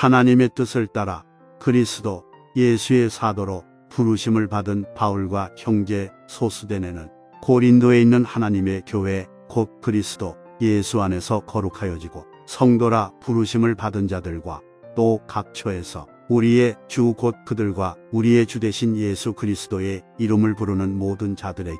하나님의 뜻을 따라 그리스도 예수의 사도로 부르심을 받은 바울과 형제 소스데네는 고린도에 있는 하나님의 교회 곧 그리스도 예수 안에서 거룩하여지고 성도라 부르심을 받은 자들과 또 각처에서 우리의 주 곧 그들과 우리의 주 되신 예수 그리스도의 이름을 부르는 모든 자들에게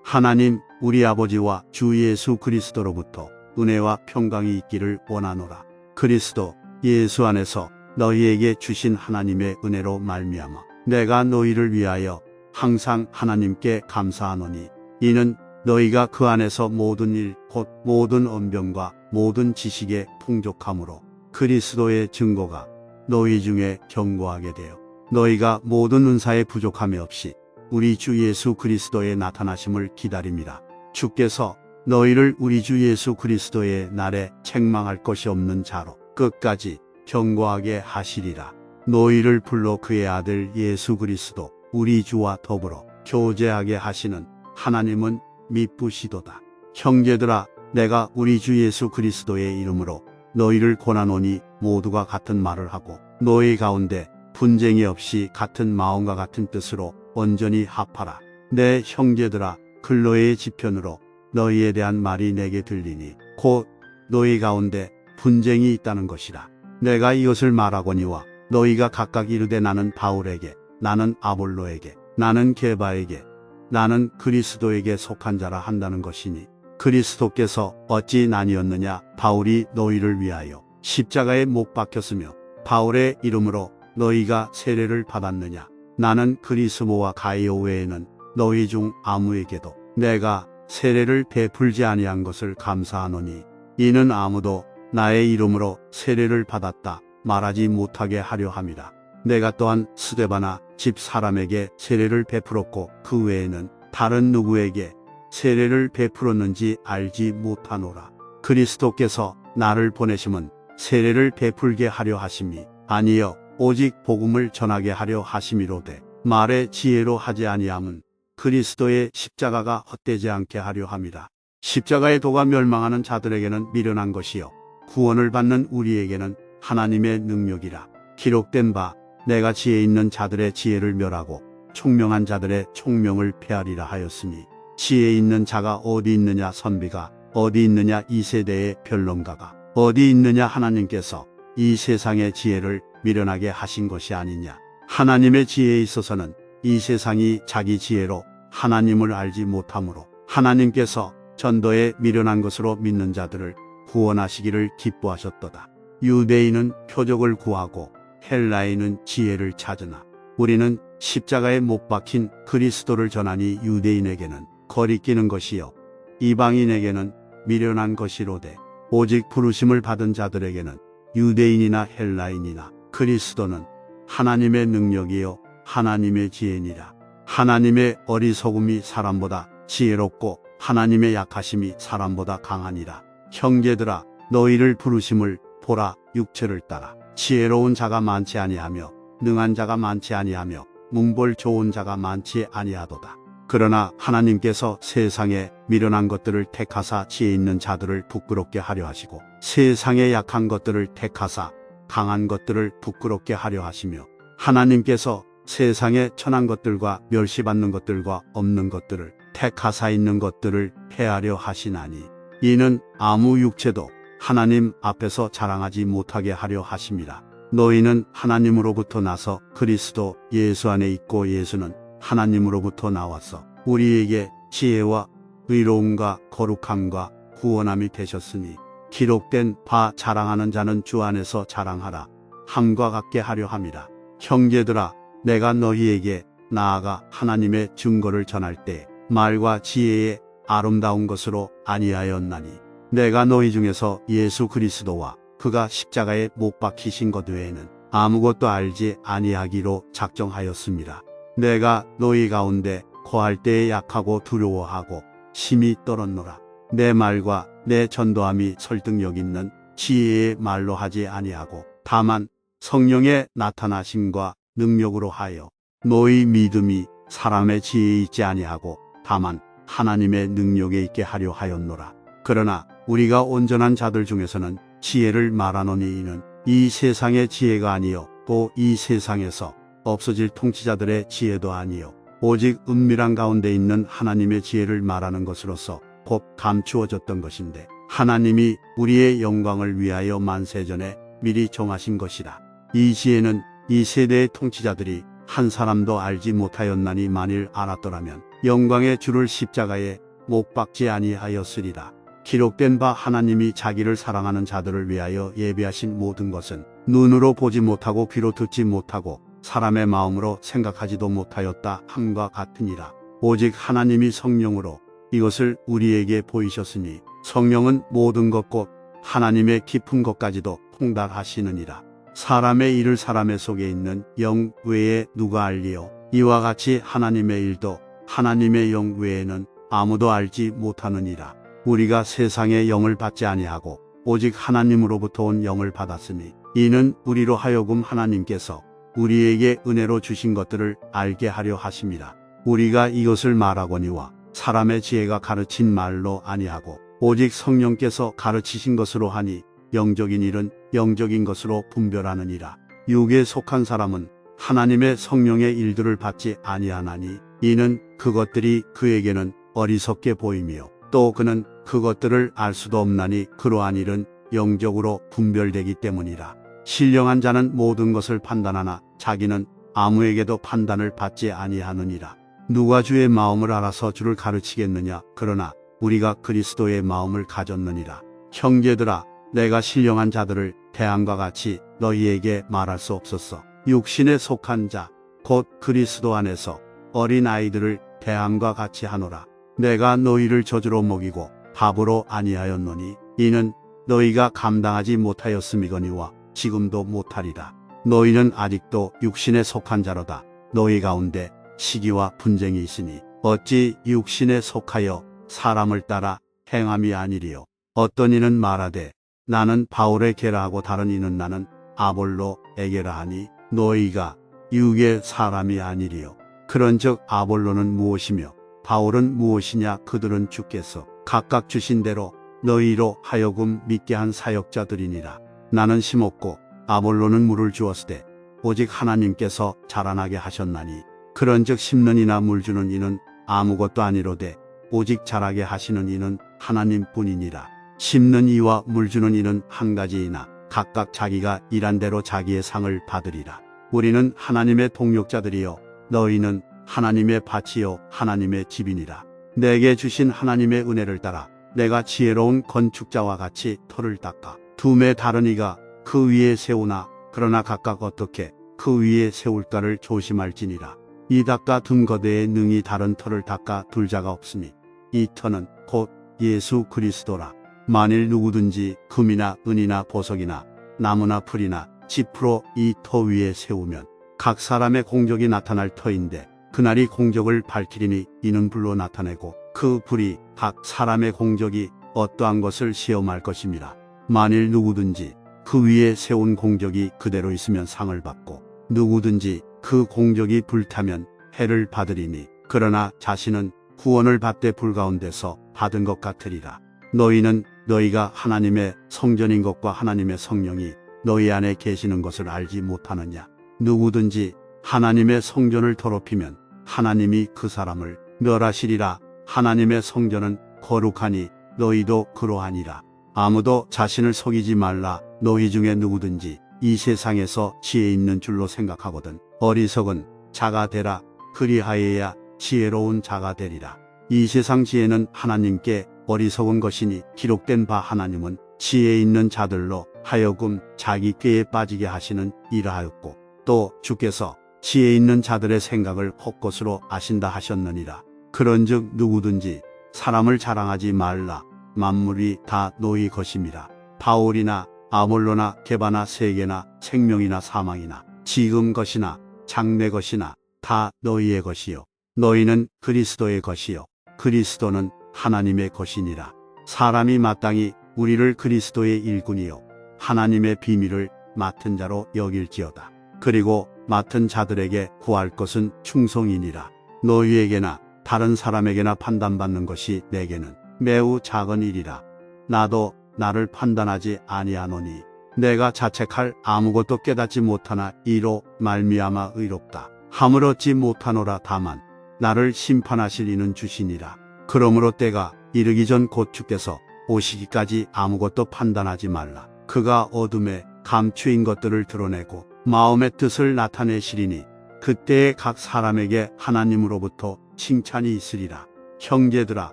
하나님 우리 아버지와 주 예수 그리스도로부터 은혜와 평강이 있기를 원하노라. 그리스도 예수 안에서 너희에게 주신 하나님의 은혜로 말미암아 내가 너희를 위하여 항상 하나님께 감사하노니 이는 너희가 그 안에서 모든 일 곧 모든 언변과 모든 지식에 풍족함으로 그리스도의 증거가 너희 중에 견고하게 되어 너희가 모든 은사에 부족함이 없이 우리 주 예수 그리스도의 나타나심을 기다립니다. 주께서 너희를 우리 주 예수 그리스도의 날에 책망할 것이 없는 자로 끝까지 견고하게 하시리라. 너희를 불러 그의 아들 예수 그리스도 우리 주와 더불어 교제하게 하시는 하나님은 미쁘시도다. 형제들아 내가 우리 주 예수 그리스도의 이름으로 너희를 권하노니 모두가 같은 말을 하고 너희 가운데 분쟁이 없이 같은 마음과 같은 뜻으로 온전히 합하라. 내 형제들아 글로의 지편으로 너희에 대한 말이 내게 들리니 곧 너희 가운데 분쟁이 있다는 것이라. 내가 이것을 말하거니와 너희가 각각 이르되 나는 바울에게 나는 아볼로에게 나는 게바에게 나는 그리스도에게 속한 자라 한다는 것이니 그리스도께서 어찌 나뉘었느냐. 바울이 너희를 위하여 십자가에 못 박혔으며 바울의 이름으로 너희가 세례를 받았느냐. 나는 그리스모와 가이오 외에는 너희 중 아무에게도 내가 세례를 베풀지 아니한 것을 감사하노니 이는 아무도 나의 이름으로 세례를 받았다 말하지 못하게 하려 함이라. 내가 또한 스데바나 집 사람에게 세례를 베풀었고 그 외에는 다른 누구에게 세례를 베풀었는지 알지 못하노라. 그리스도께서 나를 보내심은 세례를 베풀게 하려 하심이 아니여 오직 복음을 전하게 하려 하심이로되 말의 지혜로 하지 아니함은 그리스도의 십자가가 헛되지 않게 하려 함이라. 십자가의 도가 멸망하는 자들에게는 미련한 것이요 구원을 받는 우리에게는 하나님의 능력이라. 기록된 바 내가 지혜 있는 자들의 지혜를 멸하고 총명한 자들의 총명을 폐하리라 하였으니 지혜 있는 자가 어디 있느냐. 선비가 어디 있느냐. 이 세대의 변론가가 어디 있느냐. 하나님께서 이 세상의 지혜를 미련하게 하신 것이 아니냐. 하나님의 지혜에 있어서는 이 세상이 자기 지혜로 하나님을 알지 못하므로 하나님께서 전도에 미련한 것으로 믿는 자들을 구원하시기를 기뻐하셨도다. 유대인은 표적을 구하고 헬라인은 지혜를 찾으나 우리는 십자가에 못 박힌 그리스도를 전하니 유대인에게는 거리끼는 것이요 이방인에게는 미련한 것이로되 오직 부르심을 받은 자들에게는 유대인이나 헬라인이나 그리스도는 하나님의 능력이요 하나님의 지혜니라. 하나님의 어리석음이 사람보다 지혜롭고 하나님의 약하심이 사람보다 강하니라. 형제들아 너희를 부르심을 보라. 육체를 따라 지혜로운 자가 많지 아니하며 능한 자가 많지 아니하며 문벌 좋은 자가 많지 아니하도다. 그러나 하나님께서 세상에 미련한 것들을 택하사 지혜 있는 자들을 부끄럽게 하려 하시고 세상에 약한 것들을 택하사 강한 것들을 부끄럽게 하려 하시며 하나님께서 세상에 천한 것들과 멸시받는 것들과 없는 것들을 택하사 있는 것들을 폐하려 하시나니 이는 아무 육체도 하나님 앞에서 자랑하지 못하게 하려 하심이라. 너희는 하나님으로부터 나서 그리스도 예수 안에 있고 예수는 하나님으로부터 나와서 우리에게 지혜와 의로움과 거룩함과 구원함이 되셨으니 기록된 바 자랑하는 자는 주 안에서 자랑하라 함과 같게 하려 함이라. 형제들아 내가 너희에게 나아가 하나님의 증거를 전할 때 말과 지혜의 아름다운 것으로 아니하였나니 내가 너희 중에서 예수 그리스도와 그가 십자가에 못 박히신 것 외에는 아무것도 알지 아니하기로 작정하였습니다. 내가 너희 가운데 거할 때에 약하고 두려워하고 심히 떨었노라. 내 말과 내 전도함이 설득력 있는 지혜의 말로 하지 아니하고 다만 성령의 나타나심과 능력으로 하여 너희 믿음이 사람의 지혜에 있지 아니하고 다만 하나님의 능력에 있게 하려 하였노라. 그러나 우리가 온전한 자들 중에서는 지혜를 말하노니 이는 이 세상의 지혜가 아니요 또 이 세상에서 없어질 통치자들의 지혜도 아니요 오직 은밀한 가운데 있는 하나님의 지혜를 말하는 것으로서 곧 감추어졌던 것인데 하나님이 우리의 영광을 위하여 만세전에 미리 정하신 것이라. 이 지혜는 이 세대의 통치자들이 한 사람도 알지 못하였나니 만일 알았더라면 영광의 주를 십자가에 못 박지 아니하였으리라. 기록된 바 하나님이 자기를 사랑하는 자들을 위하여 예비하신 모든 것은 눈으로 보지 못하고 귀로 듣지 못하고 사람의 마음으로 생각하지도 못하였다 함과 같으니라. 오직 하나님이 성령으로 이것을 우리에게 보이셨으니 성령은 모든 것 곧 하나님의 깊은 것까지도 통달하시느니라. 사람의 일을 사람의 속에 있는 영 외에 누가 알리요? 이와 같이 하나님의 일도 하나님의 영 외에는 아무도 알지 못하느니라. 우리가 세상의 영을 받지 아니하고 오직 하나님으로부터 온 영을 받았으니 이는 우리로 하여금 하나님께서 우리에게 은혜로 주신 것들을 알게 하려 하심이라. 우리가 이것을 말하거니와 사람의 지혜가 가르친 말로 아니하고 오직 성령께서 가르치신 것으로 하니 영적인 일은 영적인 것으로 분별하느니라. 육에 속한 사람은 하나님의 성령의 일들을 받지 아니하나니 이는 그것들이 그에게는 어리석게 보이며 또 그는 그것들을 알 수도 없나니 그러한 일은 영적으로 분별되기 때문이라. 신령한 자는 모든 것을 판단하나 자기는 아무에게도 판단을 받지 아니하느니라. 누가 주의 마음을 알아서 주를 가르치겠느냐? 그러나 우리가 그리스도의 마음을 가졌느니라. 형제들아, 내가 신령한 자들을 대항과 같이 너희에게 말할 수 없었어. 육신에 속한 자, 곧 그리스도 안에서 어린 아이들을 대항과 같이 하노라. 내가 너희를 저주로 먹이고 밥으로 아니하였노니 이는 너희가 감당하지 못하였음이거니와 지금도 못하리라. 너희는 아직도 육신에 속한 자로다. 너희 가운데 시기와 분쟁이 있으니 어찌 육신에 속하여 사람을 따라 행함이 아니리요. 어떤 이는 말하되 나는 바울의 계라하고 다른 이는 나는 아볼로에게라 하니 너희가 육의 사람이 아니리요. 그런즉 아볼로는 무엇이며 바울은 무엇이냐? 그들은 주께서 각각 주신 대로 너희로 하여금 믿게 한 사역자들이니라. 나는 심었고 아볼로는 물을 주었으되 오직 하나님께서 자라나게 하셨나니 그런즉 심는 이나 물 주는 이는 아무것도 아니로되 오직 자라게 하시는 이는 하나님뿐이니라. 심는 이와 물 주는 이는 한 가지이나 각각 자기가 일한 대로 자기의 상을 받으리라. 우리는 하나님의 동역자들이요 너희는 하나님의 밭이요 하나님의 집이니라. 내게 주신 하나님의 은혜를 따라 내가 지혜로운 건축자와 같이 터를 닦아 둠에 다른 이가 그 위에 세우나 그러나 각각 어떻게 그 위에 세울까를 조심할지니라. 이 닦아 둔 거대에 능히 다른 터를 닦아 둘 자가 없으니 이 터는 곧 예수 그리스도라. 만일 누구든지 금이나 은이나 보석이나 나무나 풀이나 지프로 이 터 위에 세우면 각 사람의 공적이 나타날 터인데 그날이 공적을 밝히리니 이는 불로 나타내고 그 불이 각 사람의 공적이 어떠한 것을 시험할 것입니다. 만일 누구든지 그 위에 세운 공적이 그대로 있으면 상을 받고 누구든지 그 공적이 불타면 해를 받으리니 그러나 자신은 구원을 받되 불 가운데서 받은 것 같으리라. 너희는 너희가 하나님의 성전인 것과 하나님의 성령이 너희 안에 계시는 것을 알지 못하느냐? 누구든지 하나님의 성전을 더럽히면 하나님이 그 사람을 멸하시리라. 하나님의 성전은 거룩하니 너희도 그러하니라. 아무도 자신을 속이지 말라. 너희 중에 누구든지 이 세상에서 지혜 있는 줄로 생각하거든 어리석은 자가 되라. 그리하여야 지혜로운 자가 되리라. 이 세상 지혜는 하나님께 어리석은 것이니 기록된 바 하나님은 지혜 있는 자들로 하여금 자기 꾀에 빠지게 하시는 이라하였고 또 주께서 지혜 있는 자들의 생각을 헛것으로 아신다 하셨느니라. 그런즉 누구든지 사람을 자랑하지 말라. 만물이 다 너희 것임이라. 바울이나 아볼로나 게바나 세계나 생명이나 사망이나 지금 것이나 장래 것이나 다 너희의 것이요 너희는 그리스도의 것이요 그리스도는 하나님의 것이니라. 사람이 마땅히 우리를 그리스도의 일꾼이요 하나님의 비밀을 맡은 자로 여길지어다. 그리고 맡은 자들에게 구할 것은 충성이니라. 너희에게나 다른 사람에게나 판단받는 것이 내게는 매우 작은 일이라. 나도 나를 판단하지 아니하노니 내가 자책할 아무것도 깨닫지 못하나 이로 말미암아 의롭다 함을 얻지 못하노라. 다만 나를 심판하실 이는 주시니라. 그러므로 때가 이르기 전 곧 주께서 오시기까지 아무것도 판단하지 말라. 그가 어둠에 감추인 것들을 드러내고 마음의 뜻을 나타내시리니 그때에 각 사람에게 하나님으로부터 칭찬이 있으리라. 형제들아,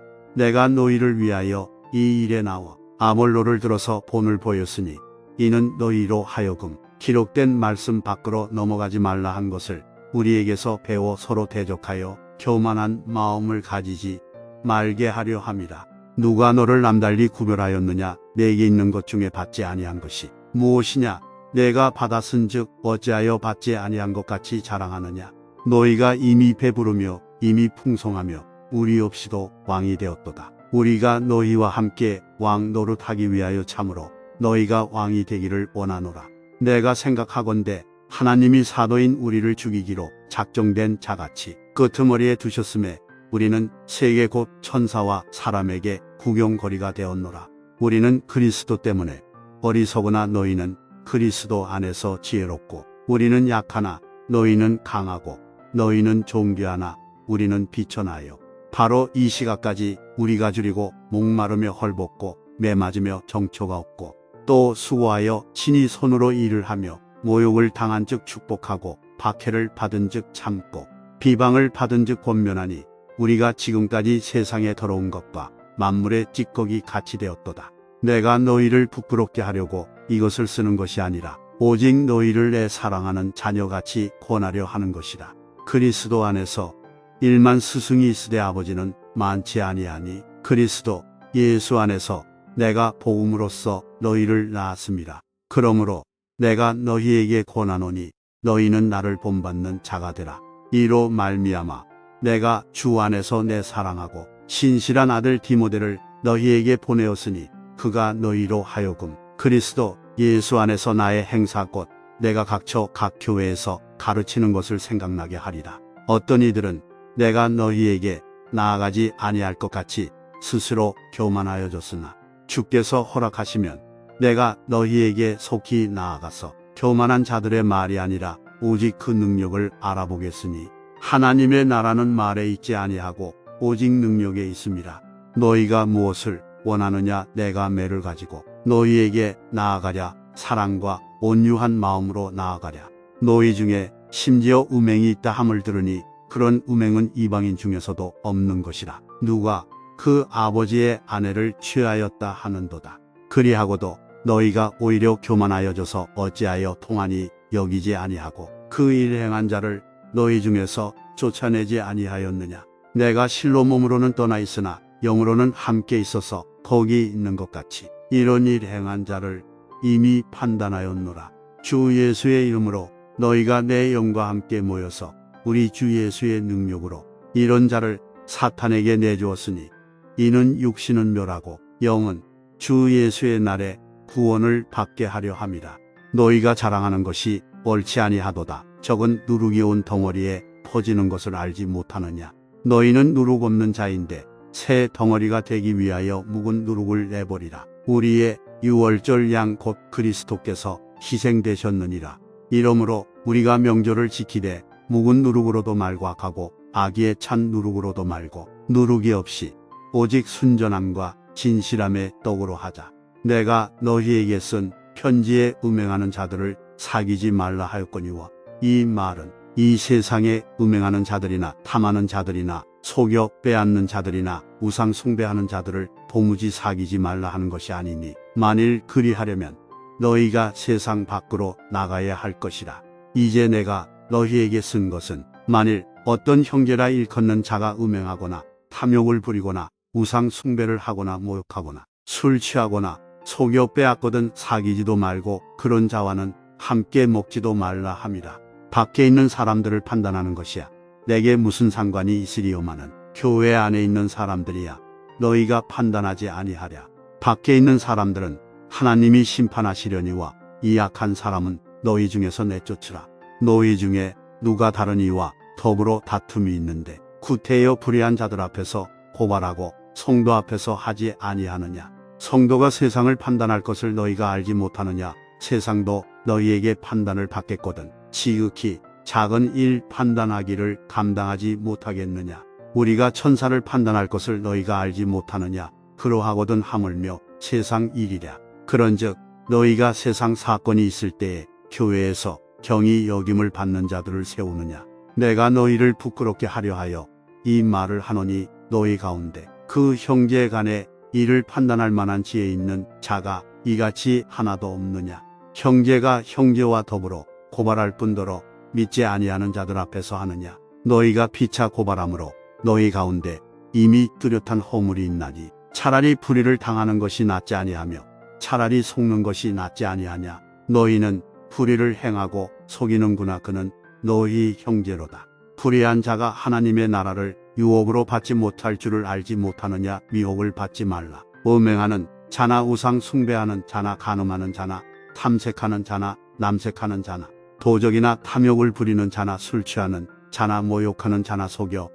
내가 너희를 위하여 이 일에 나와 아볼로를 들어서 본을 보였으니 이는 너희로 하여금 기록된 말씀 밖으로 넘어가지 말라 한 것을 우리에게서 배워 서로 대적하여 교만한 마음을 가지지 말게 하려 함이라. 누가 너를 남달리 구별하였느냐? 내게 있는 것 중에 받지 아니한 것이 무엇이냐? 내가 받았은즉 어찌하여 받지 아니한 것 같이 자랑하느냐? 너희가 이미 배부르며 이미 풍성하며 우리 없이도 왕이 되었도다. 우리가 너희와 함께 왕 노릇하기 위하여 참으로 너희가 왕이 되기를 원하노라. 내가 생각하건대 하나님이 사도인 우리를 죽이기로 작정된 자같이 끄트머리에 두셨음에 우리는 세계 곧 천사와 사람에게 구경거리가 되었노라. 우리는 그리스도 때문에 어리석으나 너희는 그리스도 안에서 지혜롭고 우리는 약하나 너희는 강하고 너희는 존귀하나 우리는 비천하여 바로 이 시각까지 우리가 줄이고 목마르며 헐벗고 매맞으며 정처가 없고 또 수고하여 친히 손으로 일을 하며 모욕을 당한 즉 축복하고 박해를 받은 즉 참고 비방을 받은 즉 권면하니 우리가 지금까지 세상에 더러운 것과 만물의 찌꺼기 같이 되었도다. 내가 너희를 부끄럽게 하려고 이것을 쓰는 것이 아니라 오직 너희를 내 사랑하는 자녀같이 권하려 하는 것이다. 그리스도 안에서 일만 스승이 있으되 아버지는 많지 아니하니 그리스도 예수 안에서 내가 복음으로써 너희를 낳았습니다. 그러므로 내가 너희에게 권하노니 너희는 나를 본받는 자가 되라. 이로 말미암아 내가 주 안에서 내 사랑하고 신실한 아들 디모데를 너희에게 보내었으니 그가 너희로 하여금 그리스도 예수 안에서 나의 행사 곧 내가 각처 각 교회에서 가르치는 것을 생각나게 하리라. 어떤 이들은 내가 너희에게 나아가지 아니할 것 같이 스스로 교만하여졌으나 주께서 허락하시면 내가 너희에게 속히 나아가서 교만한 자들의 말이 아니라 오직 그 능력을 알아보겠으니 하나님의 나라는 말에 있지 아니하고 오직 능력에 있습니다. 너희가 무엇을 원하느냐? 내가 매를 가지고 너희에게 나아가랴. 사랑과 온유한 마음으로 나아가랴. 너희 중에 심지어 음행이 있다 함을 들으니 그런 음행은 이방인 중에서도 없는 것이라. 누가 그 아버지의 아내를 취하였다 하는도다. 그리하고도 너희가 오히려 교만하여져서 어찌하여 통하니 여기지 아니하고 그 일 행한 자를 너희 중에서 쫓아내지 아니하였느냐? 내가 실로 몸으로는 떠나 있으나 영으로는 함께 있어서 거기 있는 것 같이 이런 일 행한 자를 이미 판단하였노라. 주 예수의 이름으로 너희가 내 영과 함께 모여서 우리 주 예수의 능력으로 이런 자를 사탄에게 내주었으니 이는 육신은 멸하고 영은 주 예수의 날에 구원을 받게 하려 함이라. 너희가 자랑하는 것이 옳지 아니하도다. 적은 누룩이 온 덩어리에 퍼지는 것을 알지 못하느냐? 너희는 누룩 없는 자인데 새 덩어리가 되기 위하여 묵은 누룩을 내버리라. 우리의 유월절 양 곧 그리스도께서 희생되셨느니라. 이러므로 우리가 명절을 지키되 묵은 누룩으로도 말고 악하고 악의에 찬 누룩으로도 말고 누룩이 없이 오직 순전함과 진실함의 떡으로 하자. 내가 너희에게 쓴 편지에 음행하는 자들을 사귀지 말라 하였거니와 이 말은 이 세상에 음행하는 자들이나 탐하는 자들이나 속여 빼앗는 자들이나 우상 숭배하는 자들을 도무지 사귀지 말라 하는 것이 아니니 만일 그리하려면 너희가 세상 밖으로 나가야 할 것이라. 이제 내가 너희에게 쓴 것은 만일 어떤 형제라 일컫는 자가 음행하거나 탐욕을 부리거나 우상 숭배를 하거나 모욕하거나 술 취하거나 속여 빼앗거든 사귀지도 말고 그런 자와는 함께 먹지도 말라 함이라. 밖에 있는 사람들을 판단하는 것이야 내게 무슨 상관이 있으리요마는 교회 안에 있는 사람들이야 너희가 판단하지 아니하랴. 밖에 있는 사람들은 하나님이 심판하시려니와 이 악한 사람은 너희 중에서 내쫓으라. 너희 중에 누가 다른 이와 더불어 다툼이 있는데 구태여 불의한 자들 앞에서 고발하고 성도 앞에서 하지 아니하느냐? 성도가 세상을 판단할 것을 너희가 알지 못하느냐? 세상도 너희에게 판단을 받겠거든. 지극히 작은 일 판단하기를 감당하지 못하겠느냐. 우리가 천사를 판단할 것을 너희가 알지 못하느냐. 그러하거든 하물며 세상 일이랴. 그런즉 너희가 세상 사건이 있을 때에 교회에서 경히 여김을 받는 자들을 세우느냐. 내가 너희를 부끄럽게 하려 하여 이 말을 하노니 너희 가운데 그 형제 간에 이를 판단할 만한 지혜 있는 자가 이같이 하나도 없느냐. 형제가 형제와 더불어 고발할 뿐더러 믿지 아니하는 자들 앞에서 하느냐. 너희가 피차 고발함으로 너희 가운데 이미 뚜렷한 허물이 있나니 차라리 불의를 당하는 것이 낫지 아니하며 차라리 속는 것이 낫지 아니하냐. 너희는 불의를 행하고 속이는구나. 그는 너희 형제로다. 불의한 자가 하나님의 나라를 유혹으로 받지 못할 줄을 알지 못하느냐. 미혹을 받지 말라. 음행하는 자나 우상 숭배하는 자나 간음하는 자나 탐색하는 자나 남색하는 자나 도적이나 탐욕을 부리는 자나 술 취하는 자나 모욕하는 자나 속여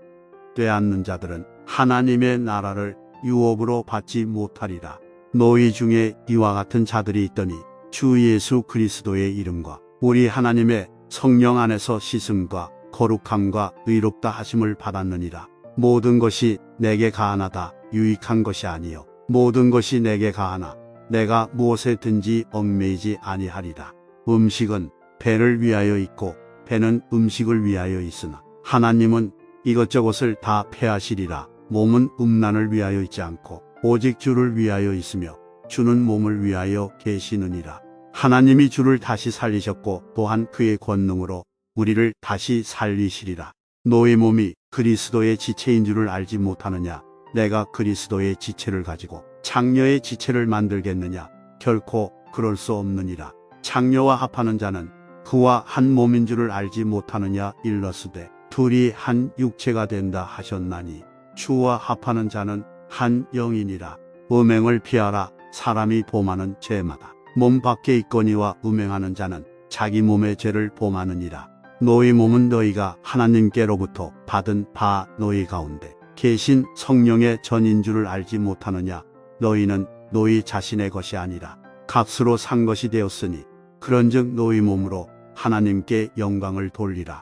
떼앗는 자들은 하나님의 나라를 유업으로 받지 못하리라. 너희 중에 이와 같은 자들이 있더니 주 예수 그리스도의 이름과 우리 하나님의 성령 안에서 씻음과 거룩함과 의롭다 하심을 받았느니라. 모든 것이 내게 가하나다 유익한 것이 아니요 모든 것이 내게 가하나 내가 무엇에든지 얽매이지 아니하리라. 음식은 배를 위하여 있고 배는 음식을 위하여 있으나 하나님은 이것저것을 다 패하시리라. 몸은 음란을 위하여 있지 않고 오직 주를 위하여 있으며 주는 몸을 위하여 계시느니라. 하나님이 주를 다시 살리셨고 또한 그의 권능으로 우리를 다시 살리시리라. 너희 몸이 그리스도의 지체인 줄을 알지 못하느냐. 내가 그리스도의 지체를 가지고 장녀의 지체를 만들겠느냐. 결코 그럴 수 없느니라. 장녀와 합하는 자는 그와 한 몸인 줄을 알지 못하느냐. 일러스되 둘이 한 육체가 된다 하셨나니 주와 합하는 자는 한 영이니라. 음행을 피하라. 사람이 범하는 죄마다 몸 밖에 있거니와 음행하는 자는 자기 몸의 죄를 범하느니라. 너희 몸은 너희가 하나님께로부터 받은 바 너희 가운데 계신 성령의 전인 줄을 알지 못하느냐. 너희는 너희 자신의 것이 아니라 값으로 산 것이 되었으니 그런즉 너희 몸으로 하나님께 영광을 돌리라.